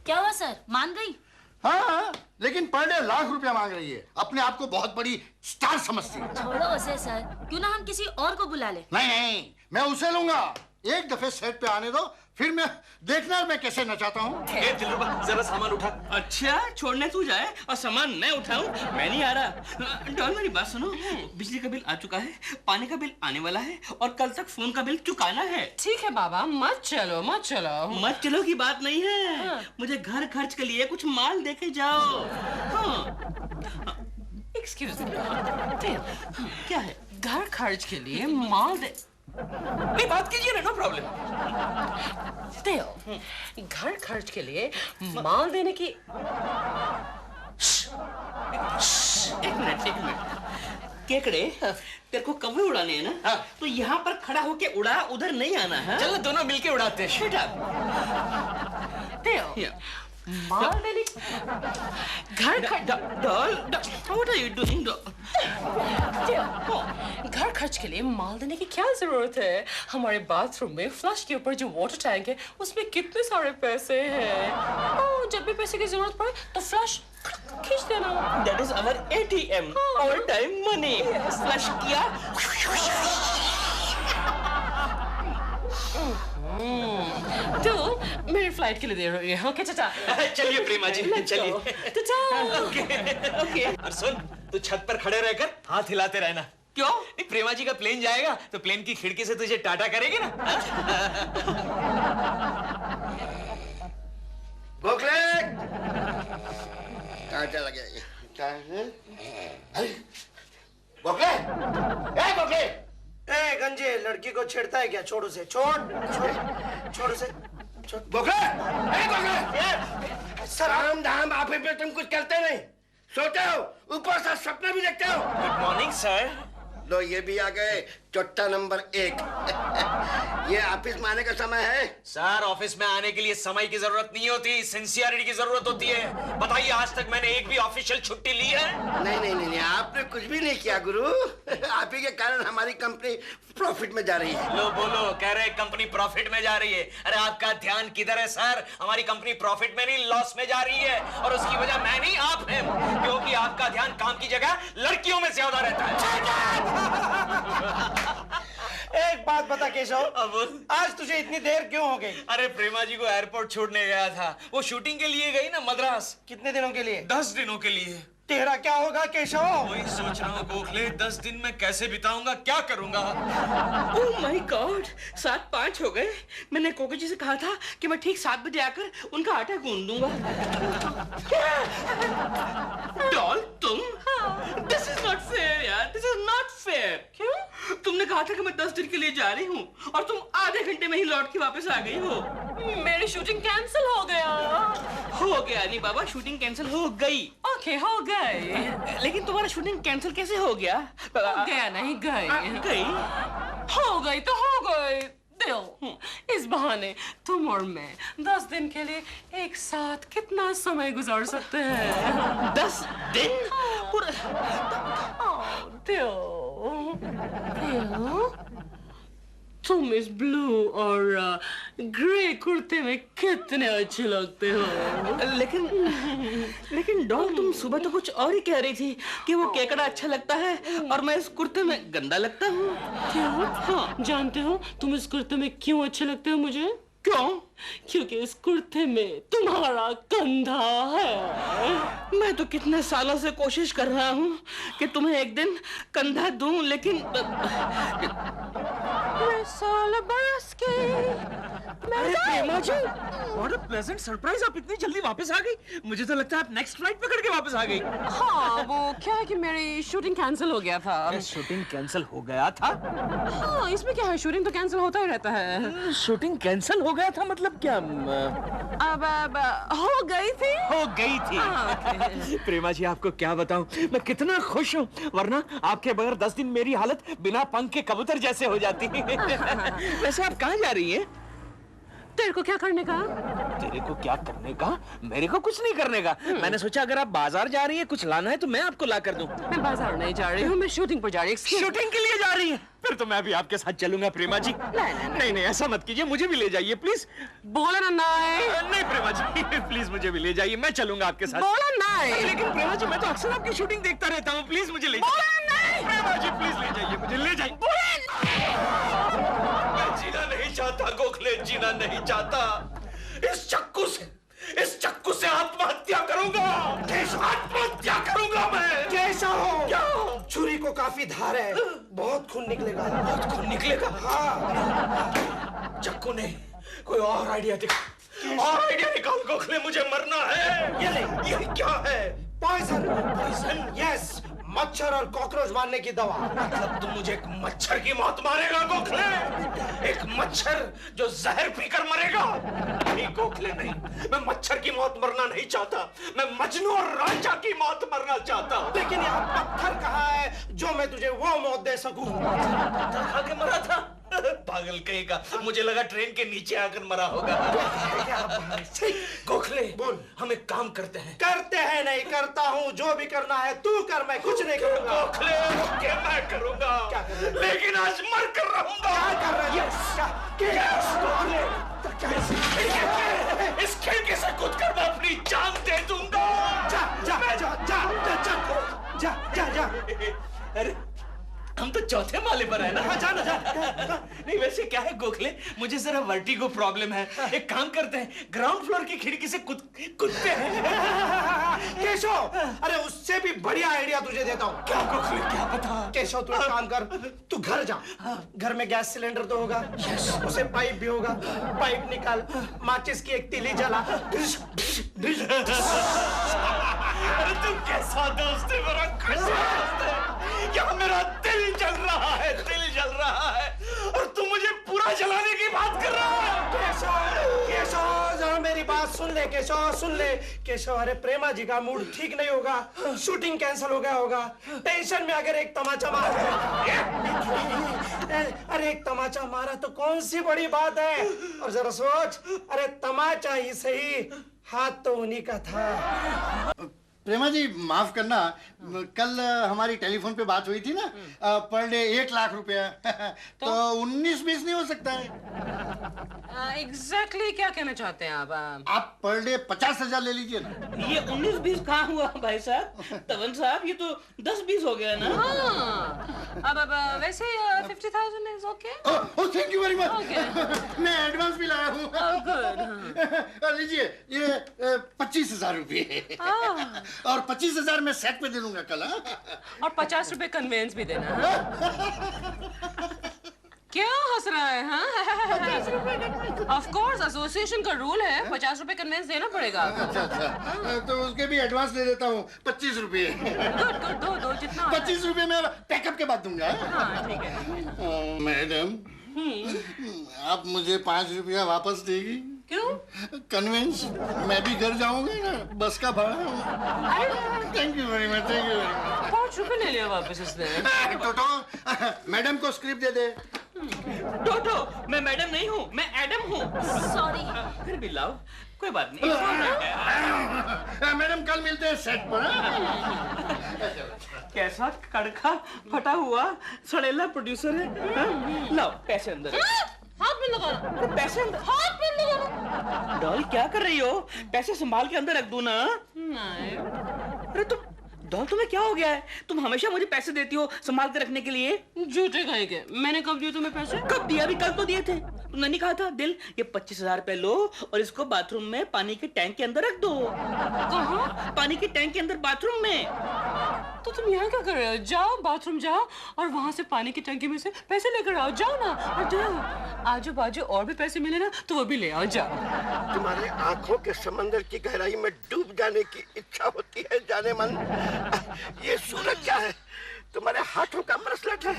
क्या हुआ सर, मान गई? हाँ, लेकिन पर डे 1 लाख रुपया मांग रही है। अपने आप को बहुत बड़ी स्टार समझती है। छोड़ो उसे सर, क्यों ना हम किसी और को बुला ले। नहीं, मैं उसे लूंगा। एक दफे सेट पे आने दो, फिर मैं देखना मैं कैसे नचाता हूँ। दिलरुबा, जरा सामान उठा। अच्छा, छोड़ने तू जाए और सामान मैं उठाऊं? मैं नहीं आ रहा। डॉल, मेरी बात सुनो, बिजली का बिल आ चुका है, पानी का बिल आने वाला है और कल तक फोन का बिल चुकाना है। ठीक है बाबा, मत चलो। मत चलो की बात नहीं है। मुझे घर खर्च के लिए कुछ माल देके जाओ। एक्सक्यूज मी, क्या है? घर खर्च के लिए माल दे? नहीं, बात कीजिए ना, नो प्रॉब्लम। घर खर्च के लिए माल देने की। एक मिनट। केकड़े, तेरे को कौवे उड़ाने हैं ना? तो यहाँ पर खड़ा होके उड़ा, उधर नहीं आना है। चलो दोनों मिलके उड़ाते हैं। Shut up. माल देने घर What are you doing? घर खर्च के लिए माल देने की क्या जरूरत है? हमारे बाथरूम में फ्लश के ऊपर जो वाटर टैंक है उसमें कितने सारे पैसे हैं। जब भी पैसे की जरूरत पड़े तो फ्लश खींच देना। That is our ATM, all time money. Flush किया। तो मेरी फ्लाइट के लिए दे रही है। ओके चाचा। चलिए प्रेमा जी, चलिए। ओके। और सुन, तू छत पर खड़े रहकर हाथ हिलाते रहना। क्यों? नहीं, प्रेमा जी का प्लेन जाएगा तो प्लेन की खिड़की से तुझे टाटा करेगी ना। गोखले कहाँ चला गया ये? गोखले, गोखले। गंजे, लड़की को छेड़ता है क्या? छोड़ उसे, छोड़ उसे। गोखले, सर राम धाम आप पे तुम कुछ करते नहीं, सोते हो, ऊपर से सपना भी देखते हो। Good morning sir. लो ये भी आ गए, चोट्टा नंबर 1। ये ऑफिस में आने का समय है? सर, ऑफिस में आने के लिए समय की जरूरत नहीं होती, सिंसियरिटी की जरूरत होती है। बताइए, आज तक मैंने एक भी ऑफिशियल छुट्टी ली है? नहीं, आपने कुछ भी नहीं किया गुरु। आप ही के कारण हमारी कंपनी प्रॉफिट में जा रही है। लो बोलो, कह रहे कंपनी प्रॉफिट में जा रही है। अरे आपका ध्यान किधर है सर? हमारी कंपनी प्रॉफिट में नहीं, लॉस में जा रही है। और उसकी वजह मैं नहीं, आप हैं, क्योंकि आपका ध्यान काम की जगह लड़कियों में ज्यादा रहता है। एक बात बता केशव, आज तुझे इतनी देर क्यों हो गई? अरे प्रेमा जी को एयरपोर्ट छोड़ने गया था। वो शूटिंग के लिए गई ना मद्रास। कितने दिनों के लिए? 10 दिनों के लिए। तेरा क्या होगा केशव? वही सोच रहा हूँ गोखले, 10 दिन में कैसे बिताऊंगा, क्या करूंगा? ओह माय गॉड, 7:05 हो गए। मैंने कोको जी से कहा था कि मैं ठीक 7 बजे आकर उनका आटा गूंद दूंगा। डॉल तुम? दिस इज नॉट फेयर यार, दिस इज नॉट फेयर। क्यों? तुमने कहा था कि मैं 10 दिन के लिए जा रही हूँ और तुम आधे घंटे में ही लौट के वापस आ गई हो। मेरी शूटिंग कैंसिल हो गया। हो गया नहीं बाबा, शूटिंग कैंसिल हो गई। ओके, हो गई। लेकिन तुम्हारा शूटिंग कैंसिल कैसे हो गया? गया नहीं, गई। गई? हो गई तो हो गई। दिल, इस बहाने तुम और मैं 10 दिन के लिए एक साथ कितना समय गुजार सकते हैं? 10 दिन? तुम इस ब्लू और ग्रे कुर्ते में कितने अच्छे लगते हो। लेकिन डॉल, तुम सुबह तो कुछ और ही कह रही थी कि वो केकड़ा अच्छा लगता है और मैं इस कुर्ते में गंदा लगता हूँ। क्यों? हाँ, जानते हो तुम इस कुर्ते में क्यों अच्छे लगते हो मुझे? क्यों? क्योंकि इस कुर्ते में तुम्हारा कंधा है। मैं तो कितने सालों से कोशिश कर रहा हूँ कि तुम्हें एक दिन कंधा दूं, लेकिन साल बरस के प्रेमा जी, व्हाट अ प्लेजेंट सरप्राइज, आप इतनी जल्दी वापस आ गई। मुझे तो लगता है आप नेक्स्ट फ्लाइट पकड़ के वापस आ गई। हाँ, वो क्या है कि मेरी शूटिंग कैंसिल हो गया था। शूटिंग कैंसिल हो गया था? हाँ, इसमें क्या है, शूटिंग तो कैंसिल होता ही रहता है। शूटिंग कैंसिल हो गया था मतलब क्या? अब हो गई थी। हो गई थी। प्रेमा जी, आपको क्या बताऊं, मैं कितना खुश हूँ, वरना आपके बगैर 10 दिन मेरी हालत बिना पंख के कबूतर जैसे हो जाती। वैसे आप कहाँ जा रही हैं? तेरे को क्या करने का? तेरे को क्या करने का? मेरे को कुछ नहीं करने का। मैंने सोचा अगर आप बाजार जा रही हैं, कुछ लाना है तो मैं आपको ला कर दूं। मैं बाजार नहीं जा रही हूँ, मैं शूटिंग पर जा रही हूँ। शूटिंग के लिए जा रही है? फिर तो मैं भी आपके साथ चलूंगा प्रेमा जी। नहीं, ऐसा मत कीजिए, मुझे भी ले जाइए प्लीज। बोला ना नहीं प्रेमा जी, प्लीज मुझे भी ले जाइए, मैं चलूंगा आपके साथ। बोला नहीं। लेकिन प्रेमा जी, मैं तो अक्सर आपकी शूटिंग देखता रहता हूँ, प्लीज मुझे ले जाइए। प्रेमा जी प्लीज ले जाइए, मुझे ले जाइए। मैं जीना नहीं चाहता गोखले, जीना नहीं चाहता। इस चक्कू से आत्महत्या करूंगा। आत्महत्या करूंगा मैं। कैसा हो? क्या? छुरी को काफी धार है, बहुत खून निकलेगा। बहुत खून निकलेगा? हाँ। चक्कू ने कोई और आइडिया दिखा, और आइडिया निकाल गोखले, मुझे मरना है। ये क्या है? पॉइजन। यस, मच्छर और कॉकरोच मारने की दवा। मतलब तुम मुझे एक मच्छर की मौत मारेगा गोखले? एक मच्छर जो जहर पीकर मरेगा? नहीं गोखले, नहीं, मैं मच्छर की मौत मरना नहीं चाहता, मैं मजनू और रांझा की मौत मरना चाहता हूँ। लेकिन यहाँ पत्थर कहाँ है जो मैं तुझे वो मौत दे सकूं? पत्थर खा के मरा था? पागल कहेगा, मुझे लगा ट्रेन के नीचे आकर मरा होगा। गोखले, बोल, हम एक काम करते हैं। करते हैं? नहीं करता हूँ, जो भी करना है तू कर, मैं कुछ नहीं करूँगा। गोखले, क्या मैं करूँगा? लेकिन आज मर कर रहूँगा। क्या कर रहा है? इस खिड़की से कूद कर मैं अपनी जान दे दूंगा। जा। अरे हम तो चौथे माले पर है ना। जा। नहीं वैसे क्या है गोखले, मुझे जरा वर्टिगो प्रॉब्लम है। एक काम करते हैं, ग्राउंड फ्लोर की खिड़की से कूदते हैं। केशव, अरे उससे भी बढ़िया आइडिया तुझे देता हूँ। क्या गोखले, क्या बता? केशव, तू एक काम कर, तू घर जा। घर में गैस सिलेंडर तो होगा, उसे पाइप भी होगा। पाइप निकाल, माचिस की एक तीली जला। अरे तू कैसा दोस्त है मेरा, कैसा दोस्त है? यहाँ मेरा दिल जल रहा है, दिल जल रहा है, और तू मुझे पूरा जलाने की बात कर रहा है। केशव, जरा मेरी बात सुन ले। केशव सुन ले। केशव, अरे प्रेमा जी का मूड ठीक नहीं होगा, शूटिंग कैंसिल हो गया होगा। टेंशन में अगर एक तमाचा मार अरे एक तमाचा मारा तो कौन सी बड़ी बात है? और जरा सोच, अरे तमाचा ही सही, हाथ तो उन्हीं का था। प्रेमा जी माफ करना, कल हमारी टेलीफोन पे बात हुई थी ना, पर डे 1 लाख रुपया। तो 19-20 नहीं हो सकता है? एग्जैक्टली क्या कहना चाहते हैं आप पर डे 50,000 ले लीजिए ना। ये 19-20 कहाँ हुआ भाई साहब? तवन साहब ये तो 10-20 हो गया ना। अब वैसे 50,000 is okay. Oh thank you very much. मैं एडवांस भी लाया हूँ। गुड। लीजिए ये 25,000 रुपये। और 25,000 मैं सेट पे दे दूंगा कल। और 50 रुपए कन्वेंस भी देना। क्या हंस रहा है? हाँ ऑफ कोर्स एसोसिएशन का रूल है 50 रुपए कन्वेंस देना पड़ेगा। अच्छा तो उसके भी एडवांस दे देता हूँ 25 रुपये। गुड गुड दो जितना 25 रुपये मैं पैकअप के बाद दूंगा। हाँ ठीक है। मैडम आप मुझे 5 रुपया वापस देगी? क्यों? कन्वेंस मैं भी घर जाऊंगा ना, बस का भाड़ा। Thank you very much, thank you very much. 5 रुपए ले लिया वापस उसने। टोटो मैडम को स्क्रिप्ट दे दे। टोटो मैं मैडम नहीं हूँ, मैं एडम हूँ। सॉरी। फिर भी लाओ कोई बात नहीं। मैडम कल मिलते हैं सेट पर। कैसा कड़का फटा हुआ सड़ेला प्रोड्यूसर है। लाओ पैसे अंदर। हाथ में लगाना। पैसे अंदर। हाथ में लगाना। डॉल क्या कर रही हो? पैसे संभाल के अंदर रख दूं ना। नहीं। अरे तुम डॉल तुम्हें क्या हो गया है? तुम हमेशा मुझे पैसे देती हो संभाल के रखने के लिए। झूठे कहेंगे। मैंने कब दिए तुम्हें पैसे? कब दिया? अभी कल तो दिए थे। तुमने नहीं कहा था दिल ये 25,000 रुपए लो और इसको बाथरूम में पानी के टैंक के अंदर रख दो। कहाँ? पानी के टैंक के अंदर बाथरूम में। तो तुम यहाँ क्या कर रहे हो? जाओ बाथरूम जाओ और वहाँ से पानी की टंकी में से पैसे लेकर आओ। जाओ ना। और जाओ आजू बाजू और भी पैसे मिले ना तो वो भी ले आओ। जाओ। तुम्हारे आंखों के समंदर की गहराई में डूब जाने की इच्छा होती है जाने मन। ये सूरज क्या है? तुम्हारे हाथों का ब्रेसलेट है।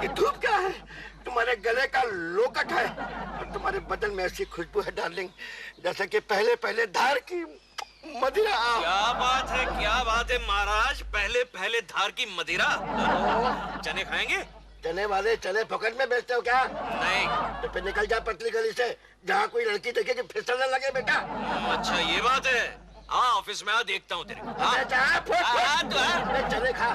ये धूप क्या है? तुम्हारे गले का लोकट है। और तुम्हारे बदन में ऐसी खुशबू है डार्लिंग जैसे कि पहले पहले धार की मदिरा। क्या बात है महाराज? पहले पहले धार की मदिरा। चने खाएंगे? चने वाले चने पॉकेट में बेचते हो क्या? नहीं। तो फिर निकल जा पतली गली से जहाँ कोई लड़की देखे कि फिसलने लगे बेटा। अच्छा ये बात है। हाँ ऑफिस में आ देखता हूँ तेरे। चने खा।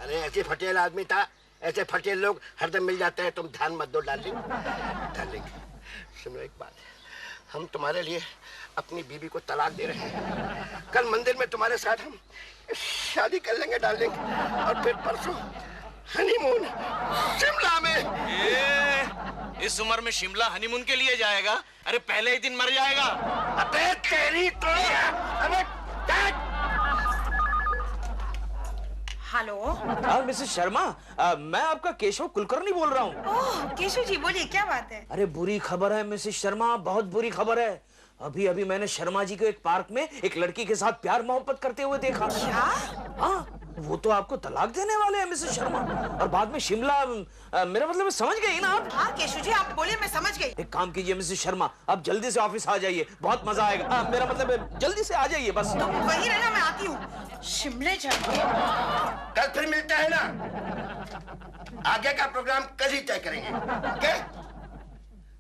अरे ऐसे फटेल आदमी था, ऐसे फटेल लोग हरदम मिल जाते हैं। तुम ध्यान मत दो डार्लिंग। डार्लिंग सुनो एक बात, हम तुम्हारे लिए अपनी बीवी को तलाक दे रहे हैं। कल मंदिर में तुम्हारे साथ हम शादी कर लेंगे डार्लिंग और फिर परसों हनीमून शिमला में। इस उम्र में शिमला हनीमून के लिए जाएगा? अरे पहले ही दिन मर जाएगा। अबे तेरी तो अबे हेलो। हाँ मिसेस शर्मा, मैं आपका केशव कुलकर्णी बोल रहा हूँ। ओह केशव जी बोलिए क्या बात है? अरे बुरी खबर है मिसेस शर्मा, बहुत बुरी खबर है। अभी अभी मैंने शर्मा जी को एक पार्क में एक लड़की के साथ प्यार मोहब्बत करते हुए देखा। क्या? हाँ वो तो आपको तलाक देने वाले हैं मिसेस शर्मा। और बाद में शिमला, मेरा मतलब समझ गई ना आप? हाँ केशव जी आप बोलिए, मैं समझ गई। एक काम कीजिए मिसेस शर्मा, आप जल्दी से ऑफिस आ जाइए, बहुत मजा आएगा। मेरा मतलब जल्दी से आ जाइए बस। तो वही रहना, मैं आती हूँ। शिमले जाएंगे। कल फिर मिलते हैं ना। आगे का प्रोग्राम कल ही तय करेंगे। ओके?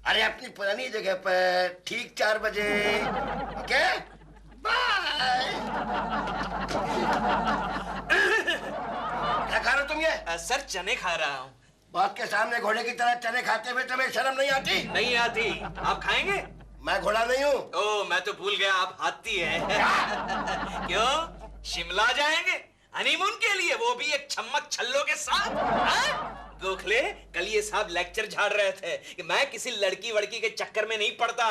अरे अपनी पुरानी जगह पर ठीक 4 बजे। ओके? बाय। क्या खा रहे हो तुम ये? सर चने खा रहा हूँ। बात के सामने घोड़े की तरह चने खाते हुए तुम्हें शर्म नहीं आती? नहीं आती। आप खाएंगे? मैं घोड़ा नहीं हूँ। ओह मैं तो भूल गया आप हाथी हैं। क्यों शिमला जाएंगे हनीमून के लिए, वो भी एक छम्मक छल्लों के साथ? गोखले कल ये साहब लेक्चर झाड़ रहे थे कि मैं किसी लड़की वड़की के चक्कर में नहीं पड़ता।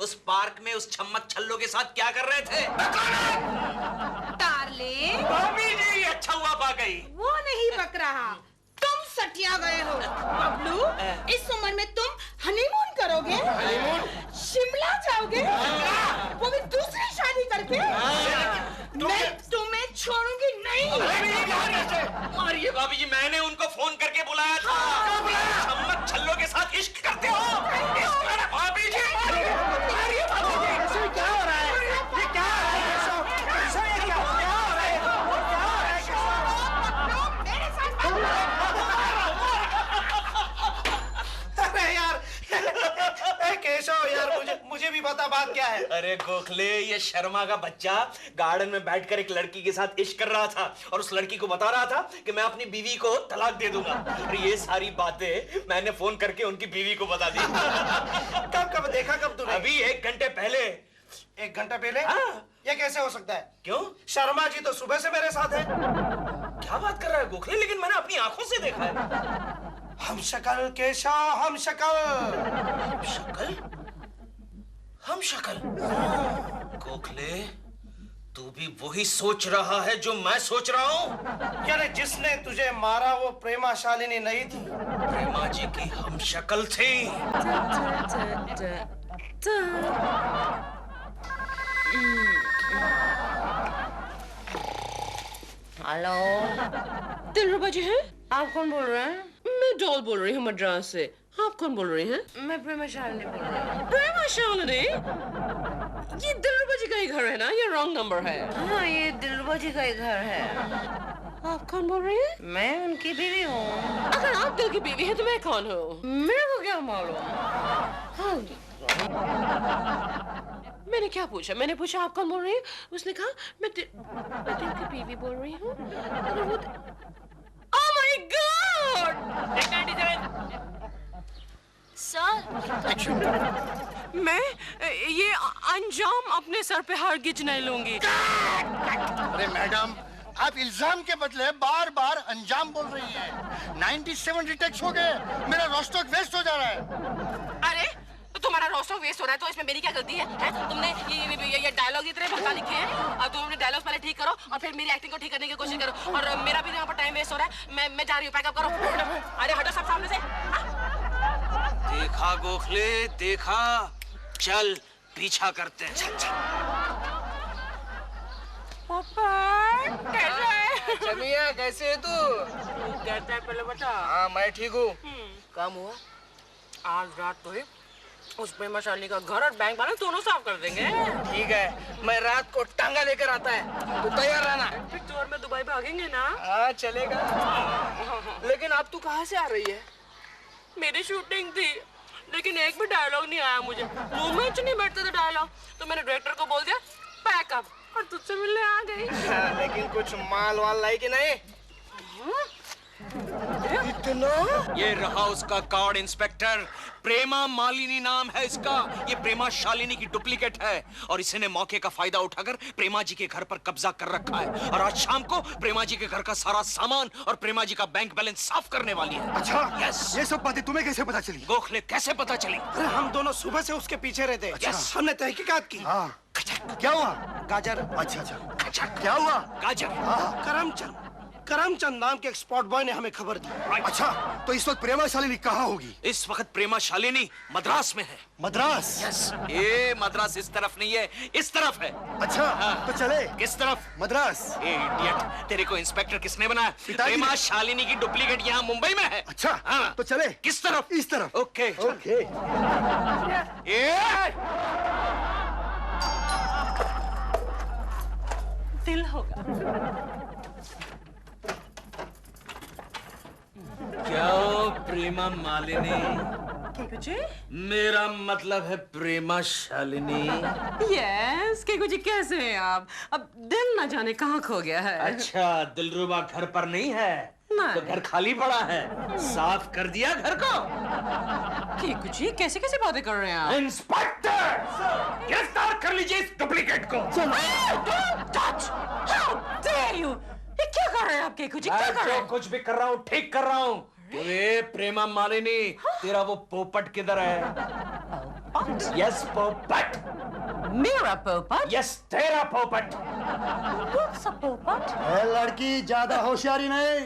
उस पार्क में उस छम्मक छल्लों के साथ क्या कर रहे थे? डार्लिंग भाभी जी अच्छा हुआ पा गई। वो नहीं बक रहा, तुम सटिया गए हो। बबलू इस उम्र में तुम हनीमून करोगे? हनीमून? शिमला जाओगे? वो भी दूसरी शादी करके? मैं तुम्हें छोड़ूंगी नहीं। मारिए भाभी जी, मैंने उनको फोन करके बुलाया था। छम्मक छल्लों के साथ इश्क करते हो? भाभी जी मारिए भाभी जी। क्या हो रहा है? ये क्या हो रहा है? अरे यार केशव यार मुझे भी बता बात क्या है। अरे अरे गोखले, ये शर्मा का बच्चा गार्डन में बैठकर एक लड़की के साथ इश्क कर रहा था और उस लड़की को बता रहा था कि मैं अपनी बीवी को तलाक दे दूंगा। और ये सारी बातें मैंने फोन करके उनकी बीवी को बता दी। कब देखा कब तूने? अभी 1 घंटे पहले। 1 घंटा पहले? ये कैसे हो सकता है? क्यों? शर्मा जी तो सुबह से मेरे साथ है। क्या बात कर रहा है गोखले? लेकिन मैंने अपनी आंखों से देखा है। हम शक्ल केशव, हम शक्ल। हम शक्ल? गोखले, तू भी वही सोच रहा है जो मैं सोच रहा हूँ? यानी जिसने तुझे मारा वो प्रेमा शालिनी नहीं थी? प्रेमा जी की हम शक्ल थी। हेलो, दिलरुबा जी हैं? आप कौन बोल रहे हैं? मैं डॉल बोल रही हूँ मद्रास से। आप कौन बोल रही हैं? मैं प्रेमा शालिनी बोल रही हूँ। प्रेमा शालिनी? ये दिलरुबा जी का ही घर है ना? ये रॉन्ग नंबर है। हाँ, ये दिलरुबा जी का ही घर है। आप कौन बोल रही हैं? मैं उनकी बीवी हूँ। अगर आप दिल की बीवी हैं तो मैं कौन हूँ? मेरे को क्या मालूम? हाँ। मैंने क्या पूछा? मैंने पूछा आप कौन बोल रही हैं? उसने कहा मैं दिल की बीवी बोल रही हूँ। अगर वो Oh my God! सर, मैं ये अंजाम अपने सर पे हरगिज नहीं लूंगी। अरे मैडम, आप इल्जाम के बदले बार बार अंजाम बोल रही हैं। 97 रिटेक्स हो गए, मेरा रोस्टॉक वेस्ट हो जा रहा है। अरे तुम्हारा रोस्टॉक वेस्ट हो रहा है तो इसमें मेरी क्या गलती है? तुमने ये डायलॉग इतने भड़का लिखे हैं और तुम अपने डायलॉग पहले ठीक करो और फिर मेरी एक्टिंग को ठीक करने की कोशिश करो। और मेरा भी यहाँ पर टाइम वेस्ट हो रहा है। मैं जा रही हूँ, पैकअप करो। अरे हटो सब सामने से। देखा गोखले, देखा। चल पीछा करते हैं। चल चल। पापा कैसा है? चमिया कैसे है तू? कहता है पहले बता। हाँ मैं ठीक हूँ। काम हुआ? आज रात तो है उस प्रेमा शालिनी का घर और बैंक बैलेंस दोनों साफ कर देंगे। ठीक है, मैं रात को टांगा लेकर आता है, तू तैयार रहना। फिर तो और मैं दुबई भागेंगे ना? हाँ चलेगा। लेकिन अब तू कहाँ से आ रही है? मेरी शूटिंग थी लेकिन एक भी डायलॉग नहीं आया मुझे। मुंह में नहीं बैठते थे डायलॉग, तो मैंने डायरेक्टर को बोल दिया पैकअप और तुझसे मिलने आ गई। लेकिन कुछ माल वाल लाई कि नहीं? इतना? ये रहा उसका कार्ड इंस्पेक्टर। प्रेमा मालिनी नाम है इसका। ये प्रेमा शालिनी की डुप्लीकेट है और इसने मौके का फायदा उठाकर प्रेमा जी के घर पर कब्जा कर रखा है और आज शाम को प्रेमा जी के घर का सारा सामान और प्रेमा जी का बैंक बैलेंस साफ करने वाली है। अच्छा, यस। ये सब बातें तुम्हें कैसे पता चली? गोखले, कैसे पता चली? अरे हम दोनों सुबह से उसके पीछे रहते हैं। अच्छा। हमने तहकीकात की। हाँ। क्या हुआ? गाजर। अच्छा अच्छा। क्या हुआ? गाजर। करमचंद नाम के एक स्पॉट बॉय ने हमें खबर दी। अच्छा, तो इस वक्त प्रेमा शालिनी कहाँ होगी? इस वक्त प्रेमा शालिनी मद्रास में है। मद्रास? यस। ये मद्रास इस तरफ नहीं है, इस तरफ है। अच्छा, तो चले। किस तरफ? मद्रास। इडियट, तेरे को इंस्पेक्टर किसने बनाया? प्रेमा शालिनी की डुप्लीकेट यहाँ मुंबई में है। अच्छा, हाँ। तो चले। किस तरफ? इस तरफ। Okay okay. दिल होगा। क्या प्रेमा मालिनी? केकू जी? मेरा मतलब है प्रेमा शालिनी। यस, केकू जी कैसे हैं आप? अब दिल न जाने कहाँ खो गया है। अच्छा, दिलरुबा घर पर नहीं है? नहीं। तो घर खाली पड़ा है, साफ कर दिया घर को? केकू जी कैसे कैसे बातें कर रहे हैं आप? इंस्पेक्टर, गिरफ्तार कर लीजिए इस डुप्लीकेट को। Don't touch! How dare you! ये क्या कर रहे हैं आप केकू जी? क्या कर रहे हैं? कुछ भी कर रहा हूँ, ठीक कर रहा हूँ। अरे प्रेमा मालिनी, तेरा वो पोपट किधर है? यस, पोपट। मेरा पोपट? यस, तेरा पोपट। पोपट? लड़की, ज्यादा होशियारी नहीं।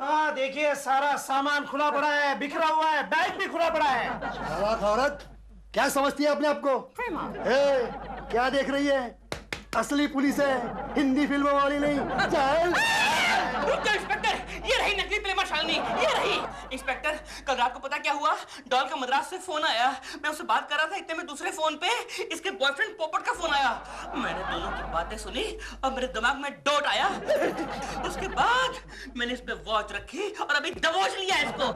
हाँ देखिए, सारा सामान खुला पड़ा है, बिखरा हुआ है, बैग भी खुला पड़ा है। चालाक औरत, क्या समझती है अपने आप को? क्या देख रही है? असली पुलिस है, हिंदी फिल्मों वाली नहीं। चल। रुक जाओ इंस्पेक्टर, ये रही नकली प्रेमा शालिनी, ये रही। इंस्पेक्टर, कल रात को पता क्या हुआ? डॉल का मद्रास से फोन आया, मैं उससे बात कर रहा था, इतने में दूसरे फोन पे इसके बॉयफ्रेंड पोपट का फोन आया। मैंने दोनों की बातें सुनी और मेरे दिमाग में डॉट आया। उसके बाद मैंने इस पे वॉच रखी और अभी दबोच लिया इसको।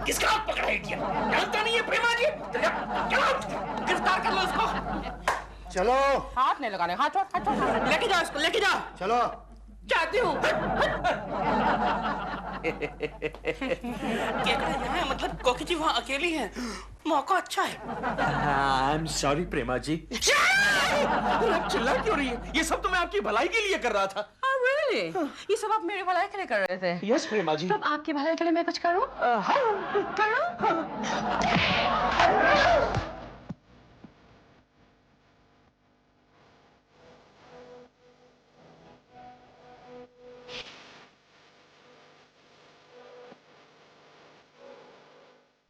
किसका हाथ पकड़ा है? जानता नहीं है प्रेमा जी? गिरफ्तार कर लो इसको। चलो हाथ नहीं लगाने, हाथ छोड़, हाथ छोड़। लेके जाओ इसको, लेके जाओ। चलो जाती हूँ। केकड़ा यहाँ है, मतलब कोकी जी वहाँ अकेली है। मौका अच्छा है। आई एम सॉरी प्रेमा जी। आप चिल्ला क्यों रही है? ये सब तो मैं आपकी भलाई के लिए कर रहा था। Really? ये सब आप मेरे भलाई के लिए कर रहे थे? यस प्रेमा जी। तब आपके भलाई के लिए मैं कुछ करूं? करूं?